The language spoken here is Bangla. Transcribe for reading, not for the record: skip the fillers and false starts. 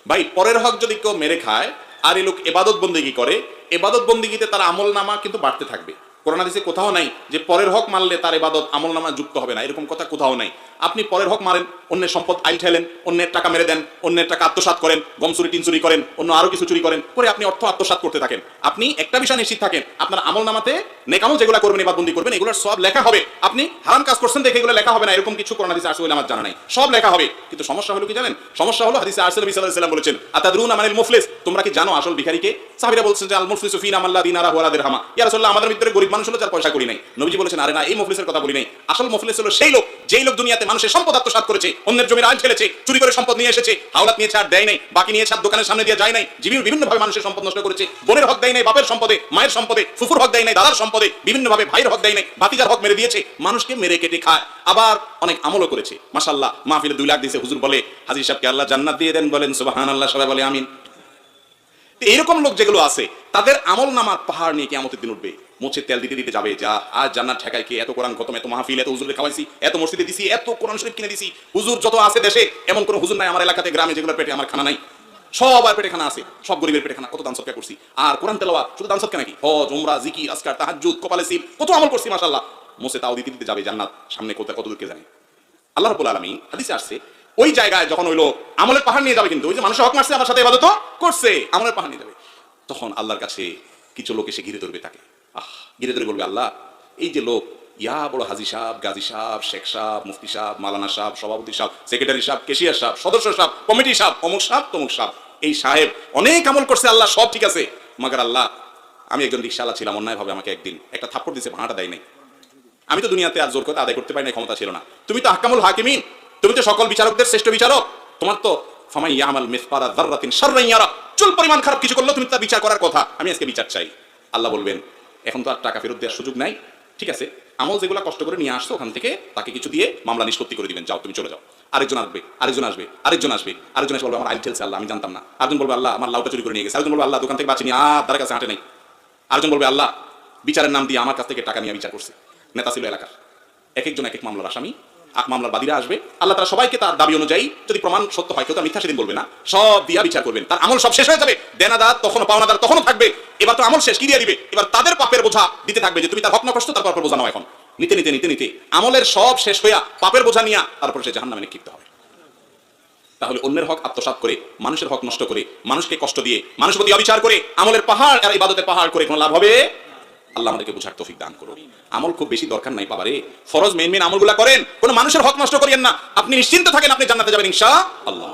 ভাই পরের হক যদি কেউ মেরে খায় আর এই লোক ইবাদত বন্দেগী করে, ইবাদত বন্দেগীতে তার আমল নামা কিন্তু বাড়তে থাকবে। কোরআন হাদিসে কোথাও নাই যে পরের হক মারলে তার ইবাদত আমল নামা যুক্ত হবে না, এরকম কথা কোথাও নাই। আপনি পরের হক মারেন, অন্যের সম্পদ আইল ঠেলেন, অন্যের টাকা মেরে দেন, অন্যের টাকা আত্মসাৎ করেন, গম চুরি টিন চুরি করেন, অন্য আরো কিছু চুরি করেন, করে আপনি অর্থ আত্মসাৎ করতে থাকেন। আপনি একটা বিষয় নিশ্চিত থাকেন, আপনার আমল নামাতে নেকামল যেগুলো করবেন, ইবাদতবন্দি করবেন, এগুলোর সব লেখা হবে। আপনি হারাম কাজ করছেন দেখে এগুলো লেখা হবে না, এরকম কিছু কোরআন হাদিসে আছে বলে আমার জানা নাই। সব লেখা হবে, কিন্তু সমস্যা হলো কি জানেন? সমস্যা হলো হাদিসে নবী সাল্লাল্লাহু আলাইহি ওয়াসাল্লাম বলেছেন, আতাদরুনা মানিল মুফলিস, তোমরা কি জানো আসল ভিখারি কে? সাহাবীরা বলছেন যে আল মুফলিসু ফিনা মান লা দিনারা ওয়া লা দিরহামা। ইয়া রাসূলুল্লাহ, আমাদের ভিতরে গরীব মানুষ হলো যার পয়সা করি নাই। নবীজি বলেছেন, আরে না, এই মুফলিসের কথা বলি নাই। আসল মুফলিস হলো সেই লোক, যেই লোক দুনিয়াতে মানুষের সম্পদ আত্মসাৎ করেছে, অন্যের জমির আইল ঠেলেছে, চুরি করে সম্পদ নিয়ে এসেছে, হাওলাত নিয়ে ছাড় দেয় নাই, বাকি নিয়ে ছাড় দোকানের সামনে দিয়ে যায় নাই, বিভিন্ন ভাবে মানুষের সম্পদ নষ্ট করেছে, বোনের হক দেয় নাই বাপের সম্পদে, মায়ের সম্পদে, ফুফুর হক দেয় নাই দাদার সম্পদে, বিভিন্ন ভাবে ভাইয়ের হক দেয় নাই, ভাতিজার হক মেরে দিয়েছে, মানুষকে মেরে কেটে খায়। আবার অনেক আমলও করেছে, মাশাআল্লাহ, মাহফিলে 2 লাখ দিয়েছে, হুজুর বলে হাজী সাহেবকে আল্লাহ জান্নাত দিয়ে দেন, বলেন সুবহানাল্লাহ, সবাই বলে আমিন। এরকম লোক যেগুলো আছে তাদের আমল নামার পাহাড় নিয়ে কিয়ামতের দিন উঠবে, মুছে তেল দিতে দিতে যাবে, যা আজ জান্নাত ঠেকায় কে? এত কোরআন খতম, এত মাহফিল, এত হুজুরকে খাওয়াইছি, এত মসজিদে দিছি, এত কোরআন শরীফ কিনে দিছি। হুজুর যত আছে দেশে, এমন কোন হুজুর নাই আমার এলাকাতে গ্রামে যেগুলোর পেটে আমার খানা নাই। সবার পেটে খানা আছে, সব গরিবের পেটে খানা। কত দান সদকা করছি, আর কোরআন তেলাওয়াত, শুধু দান সদকা নাকি, হজ, উমরা, জিকির, আজকার, তাহাজ্জুদ, কপালে সিল, কত আমল করছি মাশাআল্লাহ। মুছে তাও দিতে দিতে যাবে জান্নাত, সামনে কত দূর কে জানে। আল্লাহ রাব্বুল আলামিন হাদিসে আসছে, ওই জায়গায় যখন হইলো আমলের পাহাড় নিয়ে যাবে, কিন্তু ওই যে মানুষের হক মারছে, আমার সাথে ইবাদত করছে, আমলের পাহাড় নিয়ে যাবে, তখন আল্লাহর কাছে কিছু লোক এসে ঘিরে ধরবে তাকে। ঘিরে ধরে বলবে, আল্লাহ, এই যে লোক, ইয়া বড় হাজী সাহেব, গাজী সাহেব, শেখ সাহেব, মুফতি সাহেব, মালানা সাহেব, সভাপতি সাহেব, সেক্রেটারি সাহেব, কেশিয়ার সাহেব, সদস্য সাহেব, কমিটি সাহেব, অমুক সাহেব, তমুক সাহেব, এই সাহেব অনেক আমল করছে, আল্লাহ সব ঠিক আছে, মাগার আল্লাহ আমি একজন রিকশাওয়ালা ছিলাম, অন্যায়ভাবে আমাকে একদিন একটা থাপ্পড় দিয়েছে, ভাড়াটা দেয় নাই। আমি তো দুনিয়াতে আর জোর করে আদায় করতে পারি না, ক্ষমতা ছিল না। তুমি তো আহকামুল হাকিমিন, তুমি তো সকল বিচারকদের শ্রেষ্ঠ বিচারক, তোমার তো ফামান ইয়ামাল মিসকালা যাররাতিন শাররান ইয়ারা, চুল পরিমাণ খারাপ কিছু করলো তুমি তা বিচার করার কথা, আমি আজকে বিচার চাই। আল্লাহ বলবেন, এখন তো আর টাকা ফেরত দেওয়ার সুযোগ নাই, ঠিক আছে, আমল যেগুলো কষ্ট করে নিয়ে আসছো ওখান থেকে তাকে কিছু দিয়ে মামলা নিষ্পত্তি করে দিবেন, যাও তুমি চলে যাও। আরেকজন আসবে, আরেকজন আসবে, আরেকজন আসবে, আরেকজন এসে বলবে আমার আইল ঠেলছে, আল্লাহ আমি জানতাম না। আরেকজন বলবে, আল্লাহ আমার লাউটা চুরি করে নিয়ে গেছে। আরেকজন বলবে, আল্লাহ দোকান থেকে বাঁচিনি, তার কাছে হাঁটে নাই। আরেকজন বলবে, আল্লাহ বিচারের নাম দিয়ে আমার কাছ থেকে টাকা নিয়ে বিচার করছে, নেতা ছিল এলাকার। এক একজন এক এক মামলার আসামি, মামলার বাদীরা আসবে, আল্লাহ তারা সবাইকে তার দাবি অনুযায়ী, যদি প্রমাণ সত্য হয়, কেউ তো মিথ্যা সেদিন বলবে না, সব দিয়া বিচার করবেন। তার আমল সব শেষ হয়ে যাবে, দেনাদার তখনও, পাওনাদার তখনও থাকবে। এবার তো আমল শেষ, কি দিয়ে দিবে? এবার তাদের পাপের বোঝা দিতে থাকবে, যে তুমি তার হক না কষ্ট, তারপর বোঝা নাও। এখন নিতে নিতে নিতে নিতে আমলের সব শেষ হইয়া পাপের বোঝা নিয়া তারপর সে জাহান্নামে নিক্ষিপ্ত হবে। তাহলে অন্যের হক আত্মসাৎ করে, মানুষের হক নষ্ট করে, মানুষকে কষ্ট দিয়ে, মানুষের প্রতি অবিচার করে, আমলের পাহাড় আর ইবাদতের পাহাড় করে কোনো লাভ হবে? আল্লাহ আমাদেরকে বুঝার তৌফিক দান করুন। আমল খুব বেশি দরকার নাই বাবারে, ফরজ মেইন আমলগুলা করেন, কোনো মানুষের হক নষ্ট করিয়েন না, আপনি নিশ্চিন্ত থাকেন, আপনি জান্নাতে যাবেন ইনশাআল্লাহ।